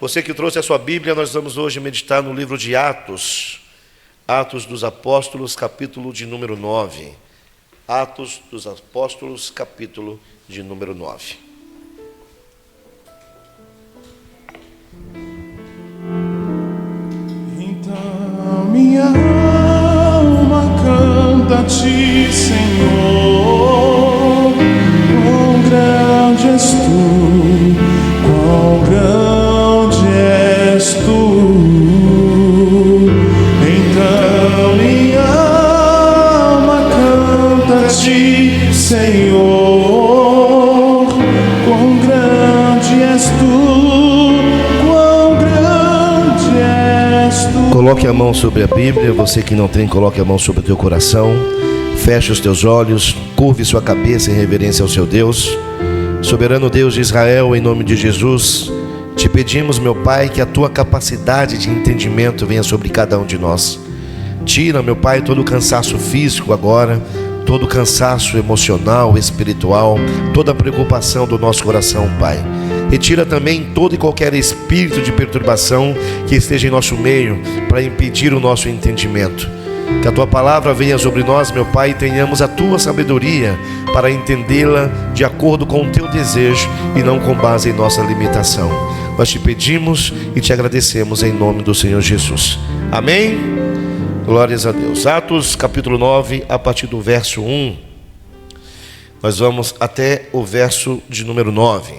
Você que trouxe a sua Bíblia, nós vamos hoje meditar no livro de Atos, Atos dos Apóstolos, capítulo de número 9. Atos dos Apóstolos, capítulo de número 9. Então minha alma canta a ti, Senhor, quão grande és tu, quão grande és tu. Então minha alma canta a ti, Senhor, quão grande és tu, quão grande és tu. Coloque a mão sobre a Bíblia, você que não tem, coloque a mão sobre o teu coração. Feche os teus olhos, curve sua cabeça em reverência ao seu Deus. Soberano Deus de Israel, em nome de Jesus, te pedimos, meu Pai, que a tua capacidade de entendimento venha sobre cada um de nós. Tira, meu Pai, todo o cansaço físico agora, todo o cansaço emocional, espiritual, toda a preocupação do nosso coração, Pai. Retira também todo e qualquer espírito de perturbação que esteja em nosso meio para impedir o nosso entendimento. Que a tua palavra venha sobre nós, meu Pai, e tenhamos a tua sabedoria para entendê-la de acordo com o teu desejo e não com base em nossa limitação. Nós te pedimos e te agradecemos em nome do Senhor Jesus. Amém? Glórias a Deus. Atos capítulo 9, a partir do verso 1. Nós vamos até o verso de número 9.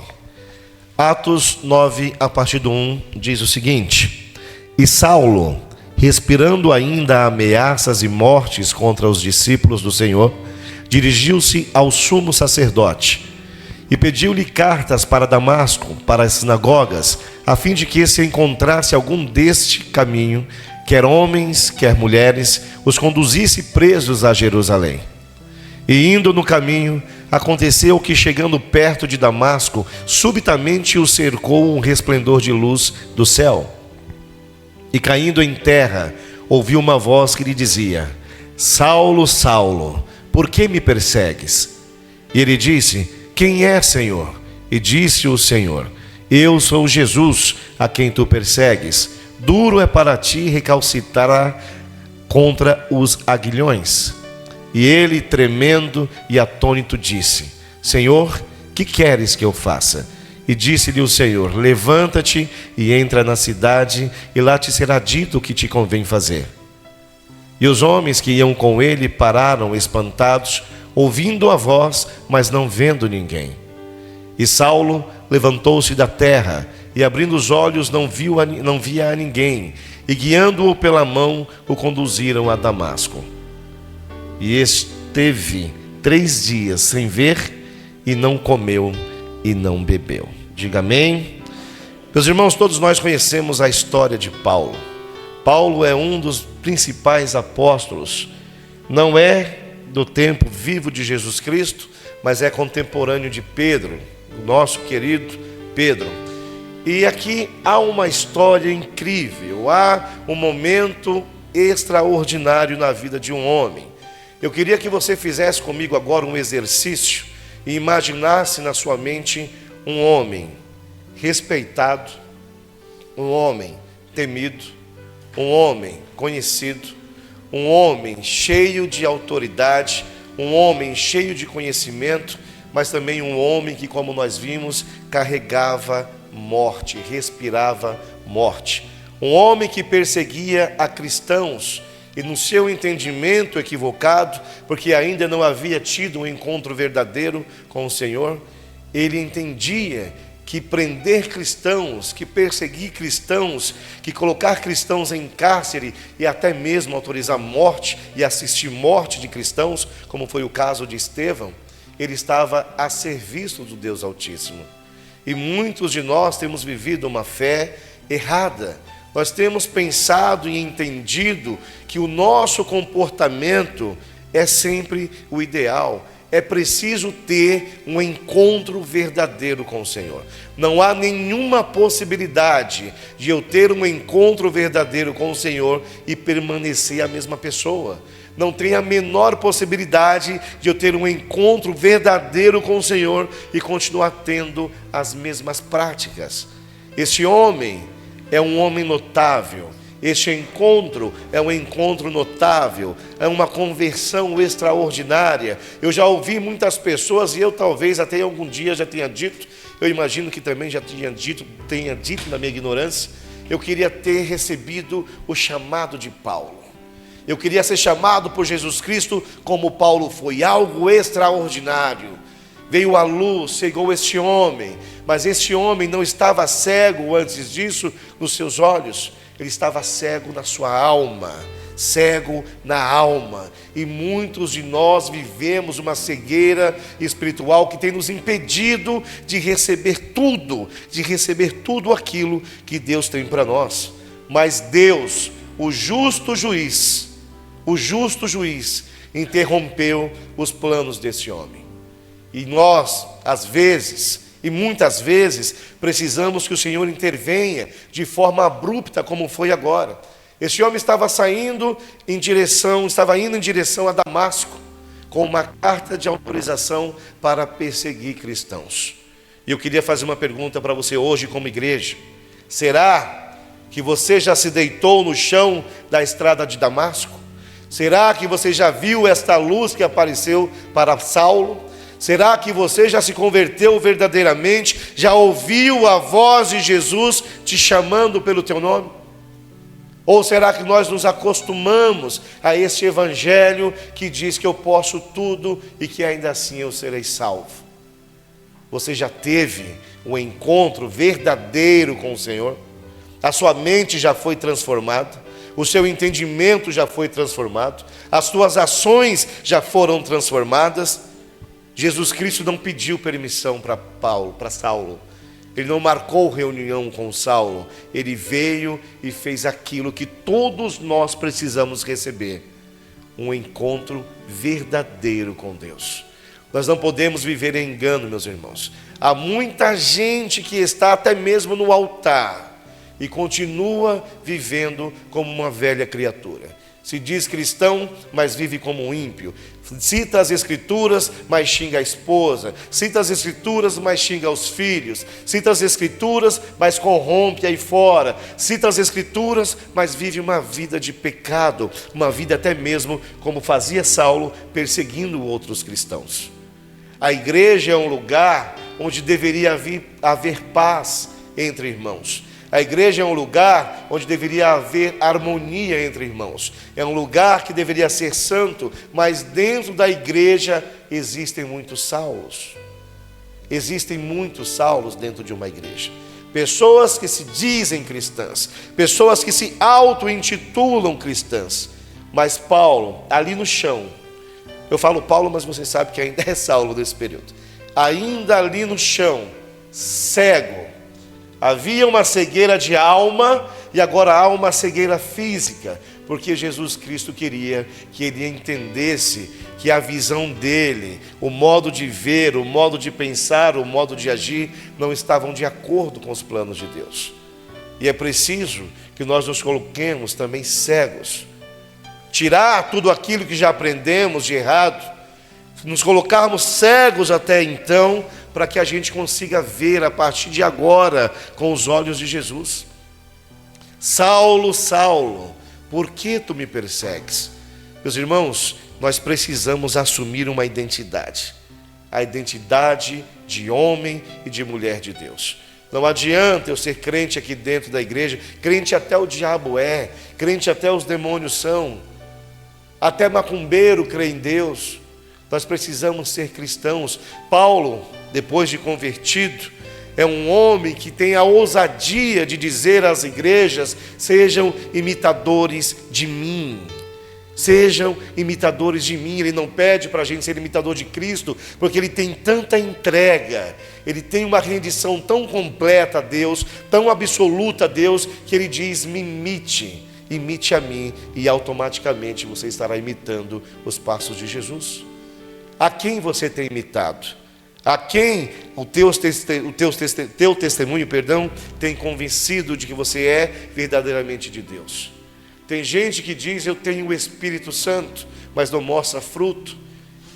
Atos 9, a partir do 1, diz o seguinte: E Saulo, respirando ainda ameaças e mortes contra os discípulos do Senhor, dirigiu-se ao sumo sacerdote e pediu-lhe cartas para Damasco, para as sinagogas, a fim de que se encontrasse algum deste caminho, quer homens, quer mulheres, os conduzisse presos a Jerusalém. E indo no caminho, aconteceu que, chegando perto de Damasco, subitamente o cercou um resplendor de luz do céu. E caindo em terra, ouviu uma voz que lhe dizia: Saulo, Saulo, por que me persegues? E ele disse: Quem é, Senhor? E disse o Senhor: Eu sou Jesus, a quem tu persegues. Duro é para ti recalcitrar contra os aguilhões. E ele, tremendo e atônito, disse: Senhor, que queres que eu faça? E disse-lhe o Senhor: Levanta-te e entra na cidade, e lá te será dito o que te convém fazer. E os homens que iam com ele pararam espantados, ouvindo a voz, mas não vendo ninguém. E Saulo levantou-se da terra, e abrindo os olhos não via a ninguém, e guiando-o pela mão, o conduziram a Damasco. E esteve 3 dias sem ver, e não comeu e não bebeu. Diga amém. Meus irmãos, todos nós conhecemos a história de Paulo. Paulo é um dos principais apóstolos. Não é do tempo vivo de Jesus Cristo, mas é contemporâneo de Pedro, o nosso querido Pedro. E aqui há uma história incrível, há um momento extraordinário na vida de um homem. Eu queria que você fizesse comigo agora um exercício e imaginasse na sua mente um homem respeitado, um homem temido, um homem conhecido, um homem cheio de autoridade, um homem cheio de conhecimento, mas também um homem que, como nós vimos, carregava morte, respirava morte. Um homem que perseguia a cristãos, e no seu entendimento equivocado, porque ainda não havia tido um encontro verdadeiro com o Senhor, ele entendia que prender cristãos, que perseguir cristãos, que colocar cristãos em cárcere e até mesmo autorizar morte e assistir morte de cristãos, como foi o caso de Estevão, ele estava a serviço do Deus Altíssimo. E muitos de nós temos vivido uma fé errada. Nós temos pensado e entendido que o nosso comportamento é sempre o ideal. É preciso ter um encontro verdadeiro com o Senhor. Não há nenhuma possibilidade de eu ter um encontro verdadeiro com o Senhor e permanecer a mesma pessoa. Não tem a menor possibilidade de eu ter um encontro verdadeiro com o Senhor e continuar tendo as mesmas práticas. Este homem é um homem notável. Este encontro é um encontro notável, é uma conversão extraordinária. Eu já ouvi muitas pessoas, e eu talvez até algum dia já tenha dito, eu imagino que também já tenha dito na minha ignorância, eu queria ter recebido o chamado de Paulo. Eu queria ser chamado por Jesus Cristo como Paulo foi, algo extraordinário. Veio a luz, cegou este homem, mas este homem não estava cego antes disso nos seus olhos. Ele estava cego na sua alma, cego na alma. E muitos de nós vivemos uma cegueira espiritual que tem nos impedido de receber tudo aquilo que Deus tem para nós. Mas Deus, o justo juiz, interrompeu os planos desse homem. E nós, às vezes, e muitas vezes, precisamos que o Senhor intervenha de forma abrupta, como foi agora. Este homem estava indo em direção a Damasco, com uma carta de autorização para perseguir cristãos. E eu queria fazer uma pergunta para você hoje como igreja. Será que você já se deitou no chão da estrada de Damasco? Será que você já viu esta luz que apareceu para Saulo? Será que você já se converteu verdadeiramente? Já ouviu a voz de Jesus te chamando pelo teu nome? Ou será que nós nos acostumamos a esse evangelho que diz que eu posso tudo e que ainda assim eu serei salvo? Você já teve um encontro verdadeiro com o Senhor? A sua mente já foi transformada? O seu entendimento já foi transformado? As suas ações já foram transformadas? Jesus Cristo não pediu permissão para Saulo. Ele não marcou reunião com Saulo. Ele veio e fez aquilo que todos nós precisamos receber: um encontro verdadeiro com Deus. Nós não podemos viver em engano, meus irmãos. Há muita gente que está até mesmo no altar e continua vivendo como uma velha criatura. Se diz cristão, mas vive como um ímpio. Cita as escrituras, mas xinga a esposa. Cita as escrituras, mas xinga os filhos. Cita as escrituras, mas corrompe aí fora. Cita as escrituras, mas vive uma vida de pecado. Uma vida até mesmo como fazia Saulo, perseguindo outros cristãos. A igreja é um lugar onde deveria haver paz entre irmãos. A igreja é um lugar onde deveria haver harmonia entre irmãos. É um lugar que deveria ser santo, mas dentro da igreja existem muitos Saulos. Existem muitos Saulos dentro de uma igreja. Pessoas que se dizem cristãs, pessoas que se auto-intitulam cristãs. Mas Paulo, ali no chão, eu falo Paulo, mas você sabe que ainda é Saulo nesse período. Ainda ali no chão, cego. Havia uma cegueira de alma e agora há uma cegueira física, porque Jesus Cristo queria que ele entendesse que a visão dele, o modo de ver, o modo de pensar, o modo de agir, não estavam de acordo com os planos de Deus. E é preciso que nós nos coloquemos também cegos, tirar tudo aquilo que já aprendemos de errado, nos colocarmos cegos até então, para que a gente consiga ver a partir de agora com os olhos de Jesus. Saulo, Saulo, por que tu me persegues? Meus irmãos, nós precisamos assumir uma identidade, a identidade de homem e de mulher de Deus. Não adianta eu ser crente aqui dentro da igreja, crente até o diabo é, crente até os demônios são, até macumbeiro crê em Deus. Nós precisamos ser cristãos. Paulo, depois de convertido, é um homem que tem a ousadia de dizer às igrejas: sejam imitadores de mim. Sejam imitadores de mim. Ele não pede para a gente ser imitador de Cristo, porque ele tem tanta entrega, ele tem uma rendição tão completa a Deus, tão absoluta a Deus, que ele diz: me imite a mim, e automaticamente você estará imitando os passos de Jesus. A quem você tem imitado? A quem o teu testemunho, tem convencido de que você é verdadeiramente de Deus? Tem gente que diz: eu tenho o Espírito Santo, mas não mostra fruto.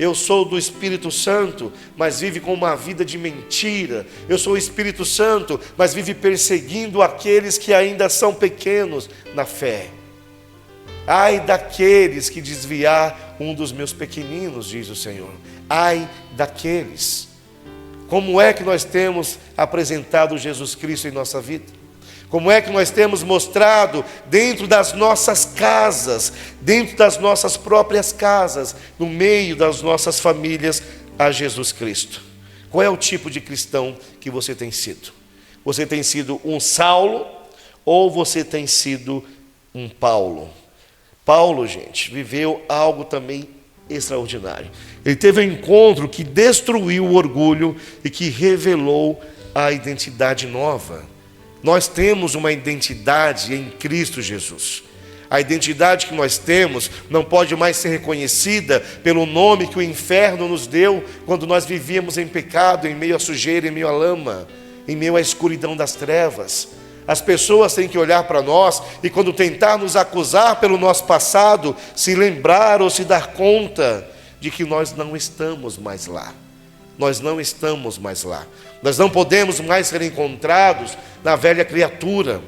eu sou do Espírito Santo, mas vive com uma vida de mentira. Eu sou o Espírito Santo, mas vive perseguindo aqueles que ainda são pequenos na fé. Ai daqueles que desviar um dos meus pequeninos, diz o Senhor. Ai daqueles. Como é que nós temos apresentado Jesus Cristo em nossa vida? Como é que nós temos mostrado dentro das nossas casas, dentro das nossas próprias casas, no meio das nossas famílias, a Jesus Cristo? Qual é o tipo de cristão que você tem sido? Você tem sido um Saulo ou você tem sido um Paulo? Paulo, gente, viveu algo também extraordinário. Ele teve um encontro que destruiu o orgulho e que revelou a identidade nova. Nós temos uma identidade em Cristo Jesus. A identidade que nós temos não pode mais ser reconhecida pelo nome que o inferno nos deu quando nós vivíamos em pecado, em meio à sujeira, em meio à lama, em meio à escuridão das trevas. As pessoas têm que olhar para nós e, quando tentar nos acusar pelo nosso passado, se lembrar ou se dar conta de que nós não estamos mais lá. Nós não estamos mais lá. Nós não podemos mais ser encontrados na velha criatura.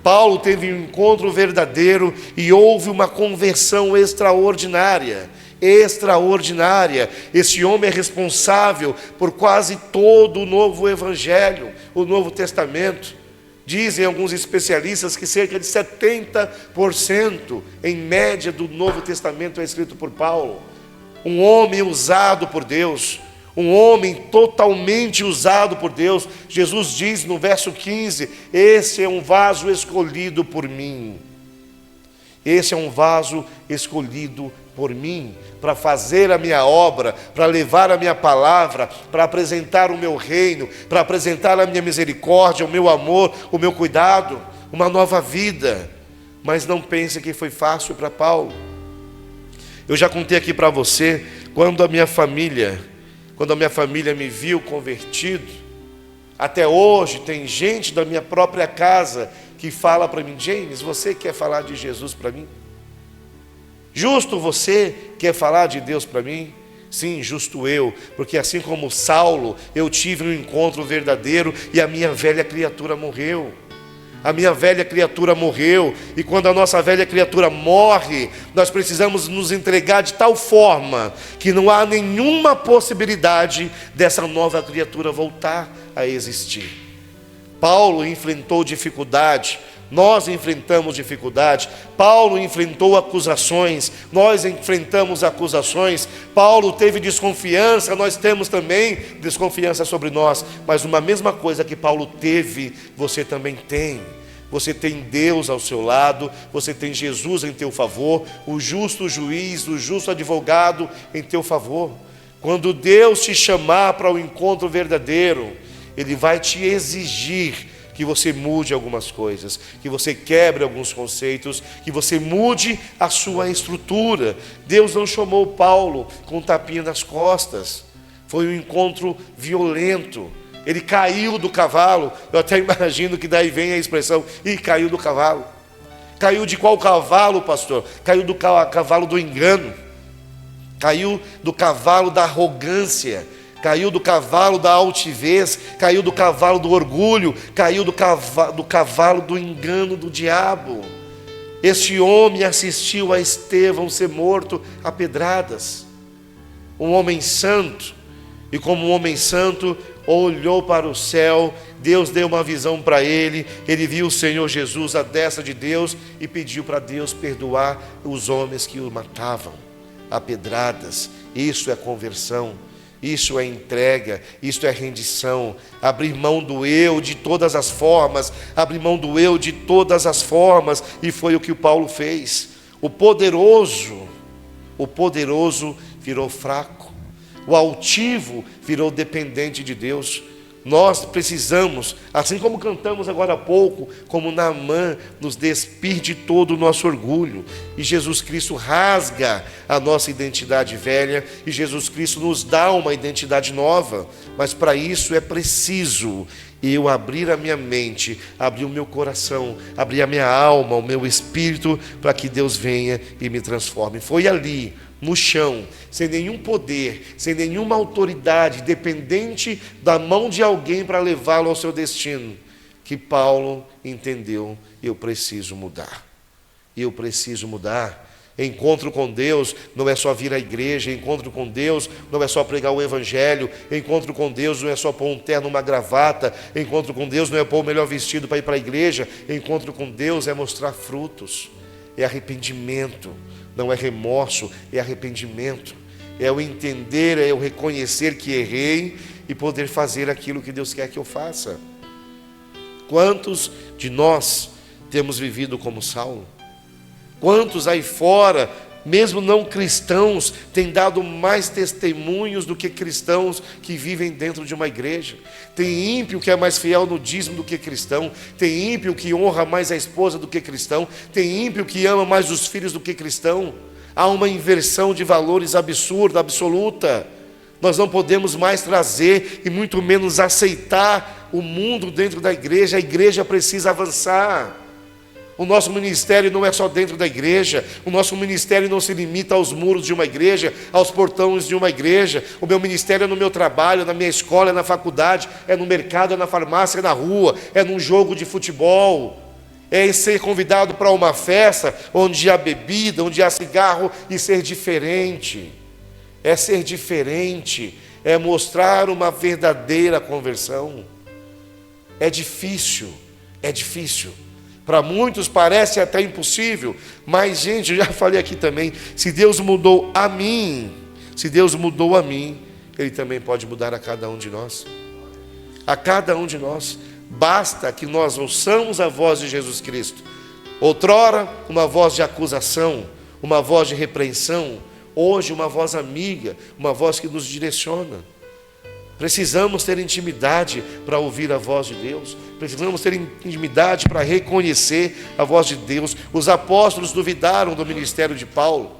Paulo teve um encontro verdadeiro e houve uma conversão extraordinária. Extraordinária. Esse homem é responsável por quase todo o novo evangelho, o Novo Testamento. Dizem alguns especialistas que cerca de 70% em média do Novo Testamento é escrito por Paulo. Um homem usado por Deus. Um homem totalmente usado por Deus. Jesus diz no verso 15: esse é um vaso escolhido por mim. Esse é um vaso escolhido por mim, para fazer a minha obra, para levar a minha palavra, para apresentar o meu reino, para apresentar a minha misericórdia, o meu amor, o meu cuidado, uma nova vida. Mas não pense que foi fácil para Paulo. Eu já contei aqui para você, quando a minha família me viu convertido, até hoje tem gente da minha própria casa que fala para mim: James, você quer falar de Jesus para mim? Justo você quer falar de Deus para mim? Sim, justo eu, porque assim como Saulo, eu tive um encontro verdadeiro e a minha velha criatura morreu. A minha velha criatura morreu, e quando a nossa velha criatura morre, nós precisamos nos entregar de tal forma que não há nenhuma possibilidade dessa nova criatura voltar a existir. Paulo enfrentou dificuldade, nós enfrentamos dificuldade. Paulo enfrentou acusações, nós enfrentamos acusações. Paulo teve desconfiança, nós temos também desconfiança sobre nós. Mas uma mesma coisa que Paulo teve, você também tem. Você tem Deus ao seu lado, você tem Jesus em teu favor, o justo juiz, o justo advogado em teu favor. Quando Deus te chamar para o encontro verdadeiro, Ele vai te exigir que você mude algumas coisas, que você quebre alguns conceitos, que você mude a sua estrutura. Deus não chamou Paulo com um tapinha nas costas, foi um encontro violento. Ele caiu do cavalo. Eu até imagino que daí vem a expressão: e caiu do cavalo. Caiu de qual cavalo, pastor? Caiu do cavalo do engano, caiu do cavalo da arrogância, caiu do cavalo da altivez, caiu do cavalo do orgulho, caiu do cavalo do engano do diabo. Este homem assistiu a Estevão ser morto a pedradas. Um homem santo, e como um homem santo, olhou para o céu. Deus deu uma visão para ele. Ele viu o Senhor Jesus à destra de Deus e pediu para Deus perdoar os homens que o matavam a pedradas. Isso é conversão. Isso é entrega, isso é rendição, abrir mão do eu de todas as formas, abrir mão do eu de todas as formas, e foi o que o Paulo fez. O poderoso virou fraco, o altivo virou dependente de Deus. Nós precisamos, assim como cantamos agora há pouco, como Naamã, nos despir de todo o nosso orgulho. E Jesus Cristo rasga a nossa identidade velha, e Jesus Cristo nos dá uma identidade nova. Mas para isso é preciso eu abrir a minha mente, abrir o meu coração, abrir a minha alma, o meu espírito, para que Deus venha e me transforme. Foi ali, no chão, sem nenhum poder, sem nenhuma autoridade, dependente da mão de alguém para levá-lo ao seu destino, que Paulo entendeu: eu preciso mudar. Eu preciso mudar. Encontro com Deus não é só vir à igreja, encontro com Deus não é só pregar o evangelho, encontro com Deus não é só pôr um terno, uma gravata, encontro com Deus não é pôr o melhor vestido para ir para a igreja, encontro com Deus é mostrar frutos, é arrependimento, não é remorso, é arrependimento, é o entender, é o reconhecer que errei e poder fazer aquilo que Deus quer que eu faça. Quantos de nós temos vivido como Saulo? Quantos aí fora, mesmo não cristãos, têm dado mais testemunhos do que cristãos que vivem dentro de uma igreja? Tem ímpio que é mais fiel no dízimo do que cristão, tem ímpio que honra mais a esposa do que cristão, tem ímpio que ama mais os filhos do que cristão. Há uma inversão de valores absurda, absoluta. Nós não podemos mais trazer e muito menos aceitar o mundo dentro da igreja. A igreja precisa avançar. O nosso ministério não é só dentro da igreja, o nosso ministério não se limita aos muros de uma igreja, aos portões de uma igreja. O meu ministério é no meu trabalho, na minha escola, é na faculdade, é no mercado, é na farmácia, é na rua, é num jogo de futebol, é ser convidado para uma festa onde há bebida, onde há cigarro, e ser diferente. É ser diferente, é mostrar uma verdadeira conversão. É difícil, é difícil. Para muitos parece até impossível, mas, gente, eu já falei aqui também, se Deus mudou a mim, Ele também pode mudar a cada um de nós. A cada um de nós. Basta que nós ouçamos a voz de Jesus Cristo. Outrora, uma voz de acusação, uma voz de repreensão. Hoje, uma voz amiga, uma voz que nos direciona. Precisamos ter intimidade para ouvir a voz de Deus. Precisamos ter intimidade para reconhecer a voz de Deus. Os apóstolos duvidaram do ministério de Paulo.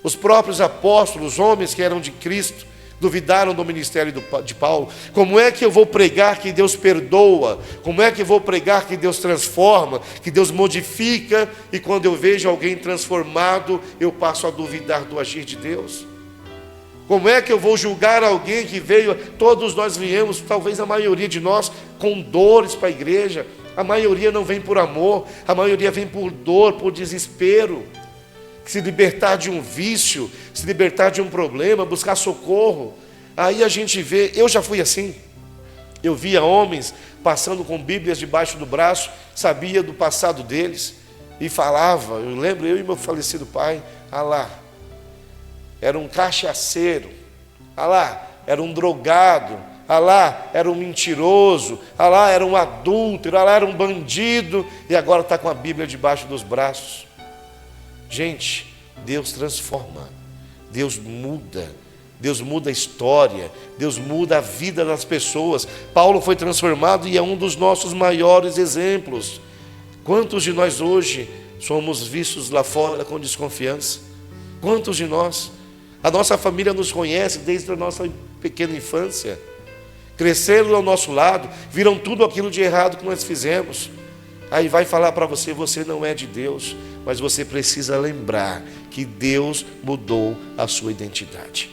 Os próprios apóstolos, homens que eram de Cristo, duvidaram do ministério de Paulo. Como é que eu vou pregar que Deus perdoa? Como é que eu vou pregar que Deus transforma, que Deus modifica? E quando eu vejo alguém transformado, eu passo a duvidar do agir de Deus? Como é que eu vou julgar alguém que veio? Todos nós viemos, talvez a maioria de nós, com dores para a igreja. A maioria não vem por amor, a maioria vem por dor, por desespero. Se libertar de um vício, se libertar de um problema, buscar socorro. Aí a gente vê, eu já fui assim. Eu via homens passando com bíblias debaixo do braço, sabia do passado deles e falava. Eu lembro, eu e meu falecido pai, lá, era um cachaceiro, lá, era um drogado, lá, era um mentiroso, lá, era um adúltero, lá, era um bandido, e agora está com a Bíblia debaixo dos braços. Gente, Deus transforma, Deus muda a história, Deus muda a vida das pessoas. Paulo foi transformado e é um dos nossos maiores exemplos. Quantos de nós hoje somos vistos lá fora com desconfiança? Quantos de nós? A nossa família nos conhece desde a nossa pequena infância. Cresceram ao nosso lado, viram tudo aquilo de errado que nós fizemos. Aí vai falar para você, você não é de Deus, mas você precisa lembrar que Deus mudou a sua identidade.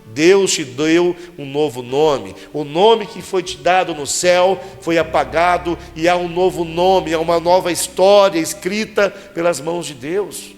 Deus te deu um novo nome. O nome que foi te dado no céu foi apagado e há um novo nome, há uma nova história escrita pelas mãos de Deus.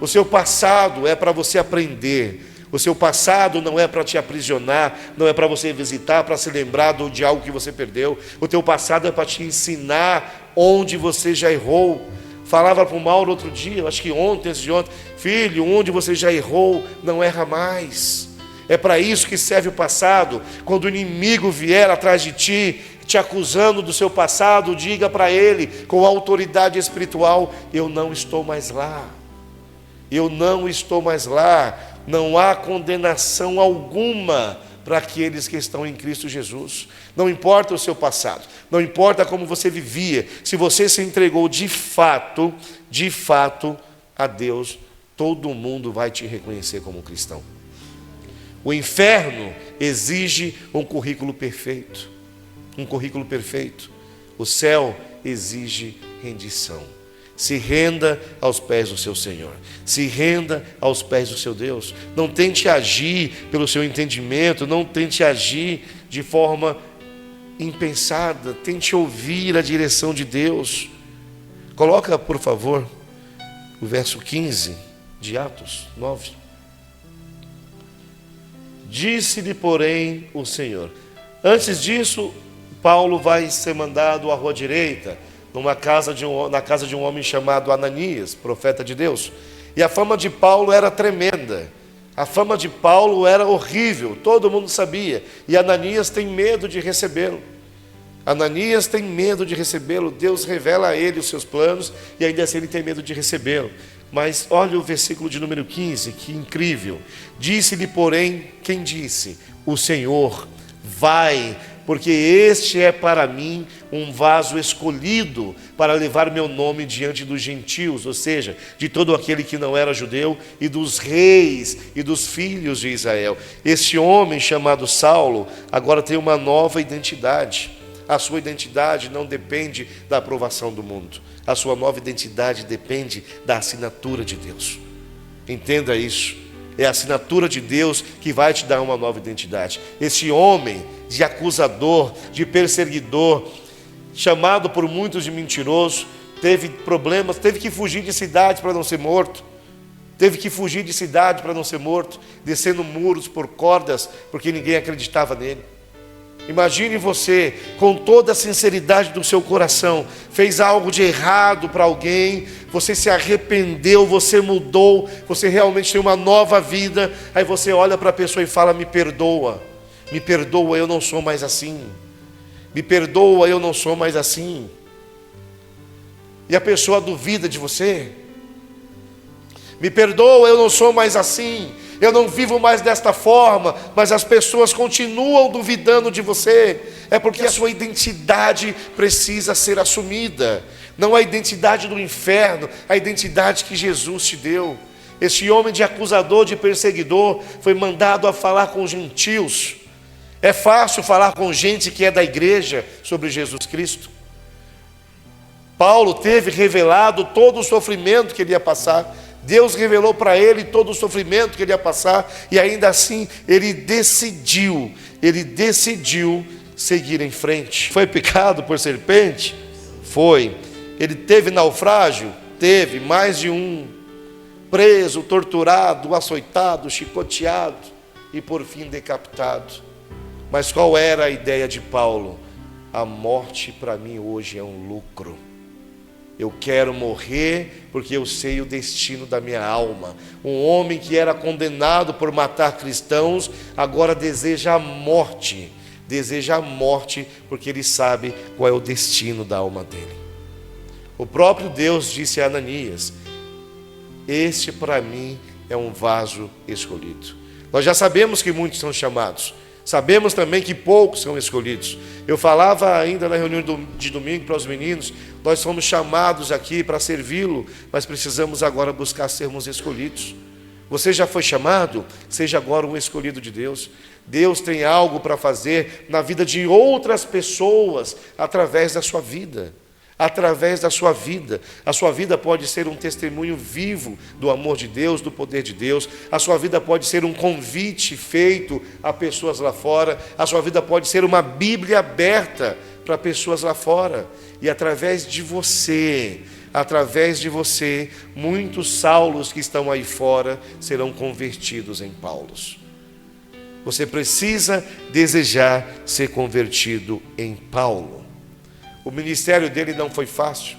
O seu passado é para você aprender. O seu passado não é para te aprisionar, não é para você visitar, para se lembrar de algo que você perdeu. O teu passado é para te ensinar onde você já errou. Falava para o Mauro outro dia, acho que ontem, antes de ontem, filho, onde você já errou, não erra mais. É para isso que serve o passado. Quando o inimigo vier atrás de ti, te acusando do seu passado, diga para ele, com autoridade espiritual, eu não estou mais lá. Eu não estou mais lá. Não há condenação alguma para aqueles que estão em Cristo Jesus. Não importa o seu passado, não importa como você vivia, se você se entregou de fato a Deus, todo mundo vai te reconhecer como cristão. O inferno exige um currículo perfeito, o céu exige rendição. Se renda aos pés do seu Senhor. Se renda aos pés do seu Deus. Não tente agir pelo seu entendimento. Não tente agir de forma impensada. Tente ouvir a direção de Deus. Coloca, por favor, o verso 15 de Atos 9. Disse-lhe, porém, o Senhor. Antes disso, Paulo vai ser mandado à rua direita, na casa de um homem chamado Ananias, profeta de Deus. E a fama de Paulo era tremenda. A fama de Paulo era horrível, todo mundo sabia. E Ananias tem medo de recebê-lo. Ananias tem medo de recebê-lo. Deus revela a ele os seus planos e ainda assim ele tem medo de recebê-lo. Mas olha o versículo de número 15, que incrível. Disse-lhe, porém, quem disse? O Senhor, vai, porque este é para mim um vaso escolhido para levar meu nome diante dos gentios, ou seja, de todo aquele que não era judeu e dos reis e dos filhos de Israel. Este homem chamado Saulo agora tem uma nova identidade. A sua identidade não depende da aprovação do mundo. A sua nova identidade depende da assinatura de Deus. Entenda isso. É a assinatura de Deus que vai te dar uma nova identidade. Esse homem de acusador, de perseguidor, chamado por muitos de mentiroso, teve problemas, teve que fugir de cidade para não ser morto. Teve que fugir de cidade para não ser morto, descendo muros por cordas, porque ninguém acreditava nele. Imagine você, com toda a sinceridade do seu coração, fez algo de errado para alguém, você se arrependeu, você mudou, você realmente tem uma nova vida, aí você olha para a pessoa e fala, me perdoa, eu não sou mais assim, me perdoa, eu não sou mais assim. E a pessoa duvida de você, me perdoa, eu não sou mais assim, eu não vivo mais desta forma, mas as pessoas continuam duvidando de você. É porque a sua identidade precisa ser assumida. Não a identidade do inferno, a identidade que Jesus te deu. Este homem de acusador, de perseguidor, foi mandado a falar com os gentios. É fácil falar com gente que é da igreja sobre Jesus Cristo. Paulo teve revelado todo o sofrimento que ele ia passar. Deus revelou para ele todo o sofrimento que ele ia passar, e ainda assim ele decidiu seguir em frente. Foi picado por serpente? Foi. Ele teve naufrágio? Teve, mais de um. Preso, torturado, açoitado, chicoteado e por fim decapitado. Mas qual era a ideia de Paulo? A morte para mim hoje é um lucro. Eu quero morrer porque eu sei o destino da minha alma. Um homem que era condenado por matar cristãos, agora deseja a morte. Deseja a morte porque ele sabe qual é o destino da alma dele. O próprio Deus disse a Ananias, este para mim é um vaso escolhido. Nós já sabemos que muitos são chamados. Sabemos também que poucos são escolhidos. Eu falava ainda na reunião de domingo para os meninos, nós somos chamados aqui para servi-lo, mas precisamos agora buscar sermos escolhidos. Você já foi chamado? Seja agora um escolhido de Deus. Deus tem algo para fazer na vida de outras pessoas através da sua vida. Através da sua vida. A sua vida pode ser um testemunho vivo do amor de Deus, do poder de Deus. A sua vida pode ser um convite feito a pessoas lá fora. A sua vida pode ser uma Bíblia aberta para pessoas lá fora. E através de você, muitos Saulos que estão aí fora serão convertidos em Paulos. Você precisa desejar ser convertido em Paulo. O ministério dele não foi fácil,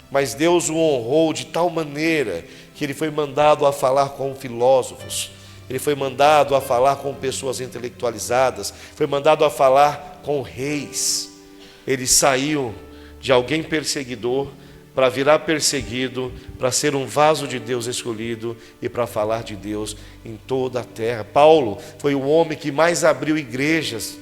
mas Deus o honrou de tal maneira que ele foi mandado a falar com filósofos, ele foi mandado a falar com pessoas intelectualizadas, foi mandado a falar com reis. Ele saiu de alguém perseguidor para virar perseguido, para ser um vaso de Deus escolhido e para falar de Deus em toda a terra. Paulo foi o homem que mais abriu igrejas.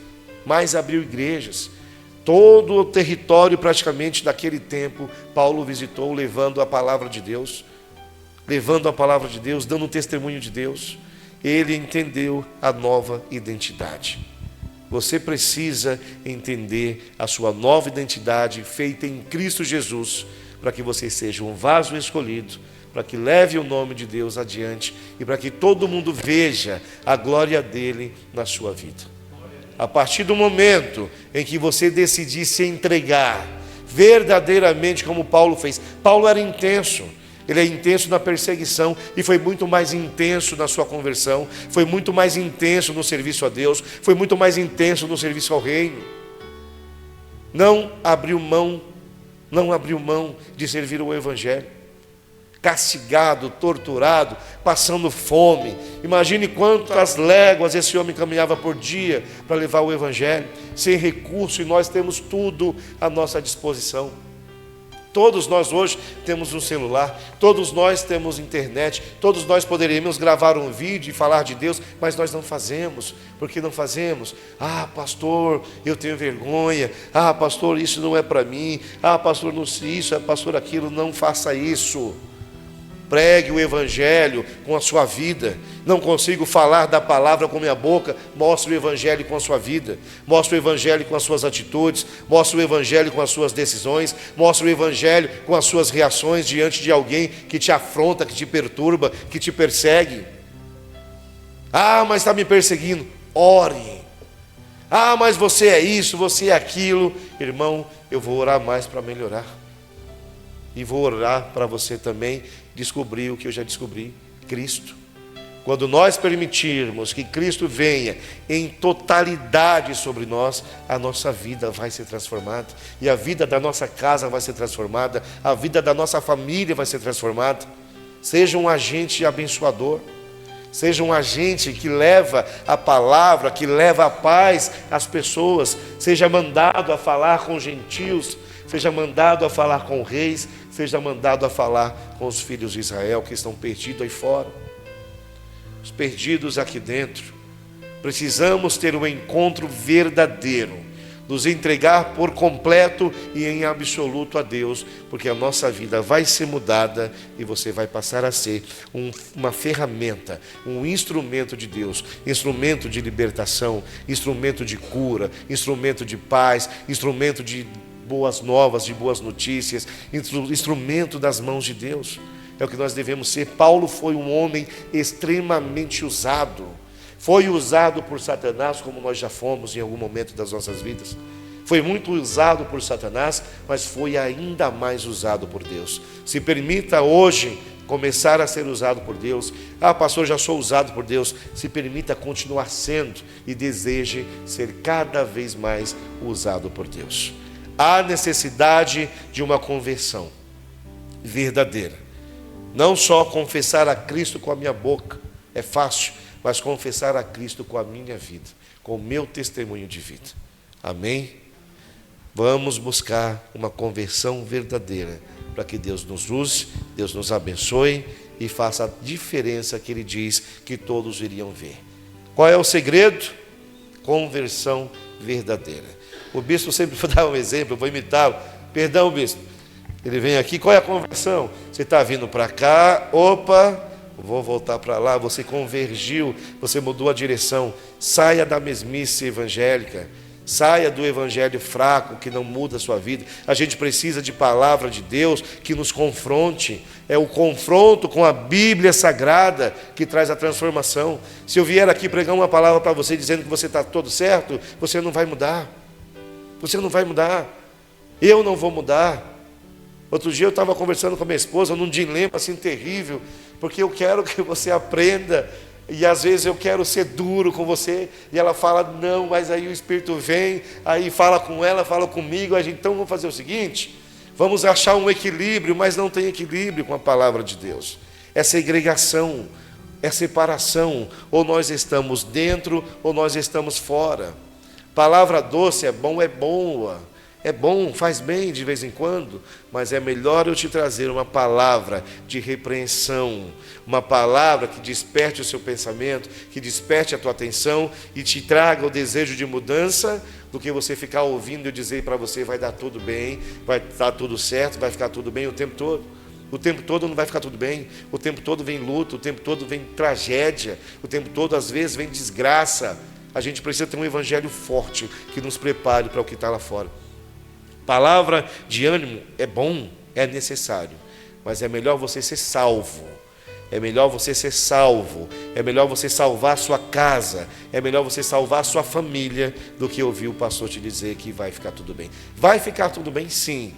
Todo o território praticamente daquele tempo, Paulo visitou levando a palavra de Deus, dando um testemunho de Deus. Ele entendeu a nova identidade. Você precisa entender a sua nova identidade feita em Cristo Jesus, para que você seja um vaso escolhido, para que leve o nome de Deus adiante e para que todo mundo veja a glória dele na sua vida. A partir do momento em que você decidir se entregar verdadeiramente como Paulo fez. Paulo era intenso. Ele é intenso na perseguição e foi muito mais intenso na sua conversão, foi muito mais intenso no serviço a Deus, foi muito mais intenso no serviço ao reino. Não abriu mão de servir o Evangelho. Castigado, torturado, passando fome. Imagine quantas léguas esse homem caminhava por dia para levar o Evangelho, sem recurso, e nós temos tudo à nossa disposição. Todos nós hoje temos um celular, todos nós temos internet, todos nós poderíamos gravar um vídeo e falar de Deus, mas nós não fazemos. Por que não fazemos? Ah, pastor, eu tenho vergonha. Ah, pastor, isso não é para mim. Ah, pastor, não sei isso, pastor, aquilo. Não faça isso. Pregue o Evangelho com a sua vida. Não consigo falar da palavra com minha boca. Mostre o Evangelho com a sua vida. Mostre o Evangelho com as suas atitudes. Mostre o Evangelho com as suas decisões. Mostre o Evangelho com as suas reações diante de alguém que te afronta, que te perturba, que te persegue. Ah, mas está me perseguindo. Ore. Ah, mas você é isso, você é aquilo. Irmão, eu vou orar mais para melhorar. E vou orar para você também descobrir o que eu já descobri: Cristo. Quando nós permitirmos que Cristo venha em totalidade sobre nós, a nossa vida vai ser transformada, e a vida da nossa casa vai ser transformada, a vida da nossa família vai ser transformada. Seja um agente abençoador, seja um agente que leva a palavra, que leva a paz às pessoas, seja mandado a falar com gentios, seja mandado a falar com reis, seja mandado a falar com os filhos de Israel que estão perdidos aí fora, os perdidos aqui dentro. Precisamos ter um encontro verdadeiro, nos entregar por completo e em absoluto a Deus, porque a nossa vida vai ser mudada e você vai passar a ser uma ferramenta, um instrumento de Deus, instrumento de libertação, instrumento de cura, instrumento de paz, instrumento de boas novas, de boas notícias, instrumento das mãos de Deus. É o que nós devemos ser. Paulo foi um homem extremamente usado. Foi usado por Satanás, como nós já fomos em algum momento das nossas vidas. Foi muito usado por Satanás, mas foi ainda mais usado por Deus. Se permita hoje começar a ser usado por Deus. Ah, pastor, já sou usado por Deus. Se permita continuar sendo e deseje ser cada vez mais usado por Deus. Há necessidade de uma conversão verdadeira. Não só confessar a Cristo com a minha boca, é fácil, mas confessar a Cristo com a minha vida, com o meu testemunho de vida. Amém? Vamos buscar uma conversão verdadeira, para que Deus nos use, Deus nos abençoe e faça a diferença que Ele diz que todos iriam ver. Qual é o segredo? Conversão verdadeira. O bispo sempre dá um exemplo, eu vou imitá-lo. Perdão, bispo. Ele vem aqui, qual é a conversão? Você está vindo para cá, opa, vou voltar para lá. Você convergiu, você mudou a direção. Saia da mesmice evangélica. Saia do evangelho fraco que não muda a sua vida. A gente precisa de palavra de Deus que nos confronte. É o confronto com a Bíblia Sagrada que traz a transformação. Se eu vier aqui pregar uma palavra para você dizendo que você está todo certo, você não vai mudar. Você não vai mudar. Eu não vou mudar. Outro dia eu estava conversando com a minha esposa num dilema assim terrível, porque eu quero que você aprenda, e às vezes eu quero ser duro com você, e ela fala não, mas aí o Espírito vem, aí fala com ela, fala comigo, então vamos fazer o seguinte, vamos achar um equilíbrio, mas não tem equilíbrio com a palavra de Deus. É segregação, é separação, ou nós estamos dentro ou nós estamos fora. Palavra doce é bom, é boa, é bom, faz bem de vez em quando, mas é melhor eu te trazer uma palavra de repreensão, uma palavra que desperte o seu pensamento, que desperte a tua atenção e te traga o desejo de mudança, do que você ficar ouvindo eu dizer para você vai dar tudo bem, vai dar tudo certo, vai ficar tudo bem o tempo todo. O tempo todo não vai ficar tudo bem, o tempo todo vem luto, o tempo todo vem tragédia, o tempo todo às vezes vem desgraça. A gente precisa ter um evangelho forte que nos prepare para o que está lá fora. Palavra de ânimo é bom, é necessário, mas é melhor você ser salvo. É melhor você ser salvo, é melhor você salvar a sua casa, é melhor você salvar a sua família do que ouvir o pastor te dizer que vai ficar tudo bem. Vai ficar tudo bem, sim,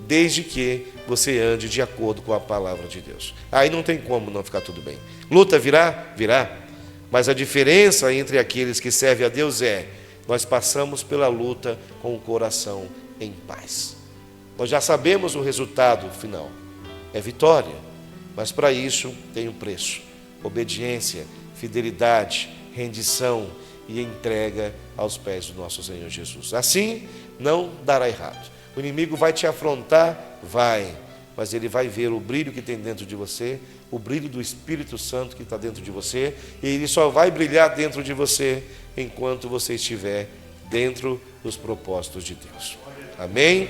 desde que você ande de acordo com a palavra de Deus. Aí não tem como não ficar tudo bem. Luta virá? Virá. Mas a diferença entre aqueles que servem a Deus nós passamos pela luta com o coração em paz. Nós já sabemos o resultado final, é vitória. Mas para isso tem um preço: obediência, fidelidade, rendição e entrega aos pés do nosso Senhor Jesus. Assim não dará errado. O inimigo vai te afrontar? Vai. Mas ele vai ver o brilho que tem dentro de você, o brilho do Espírito Santo que está dentro de você, e ele só vai brilhar dentro de você enquanto você estiver dentro dos propósitos de Deus. Amém?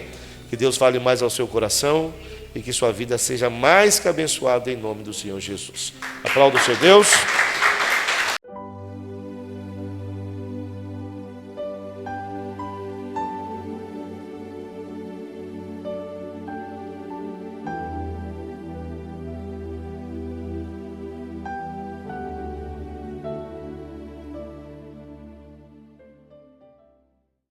Que Deus fale mais ao seu coração e que sua vida seja mais que abençoada em nome do Senhor Jesus. Aplauda o seu Deus.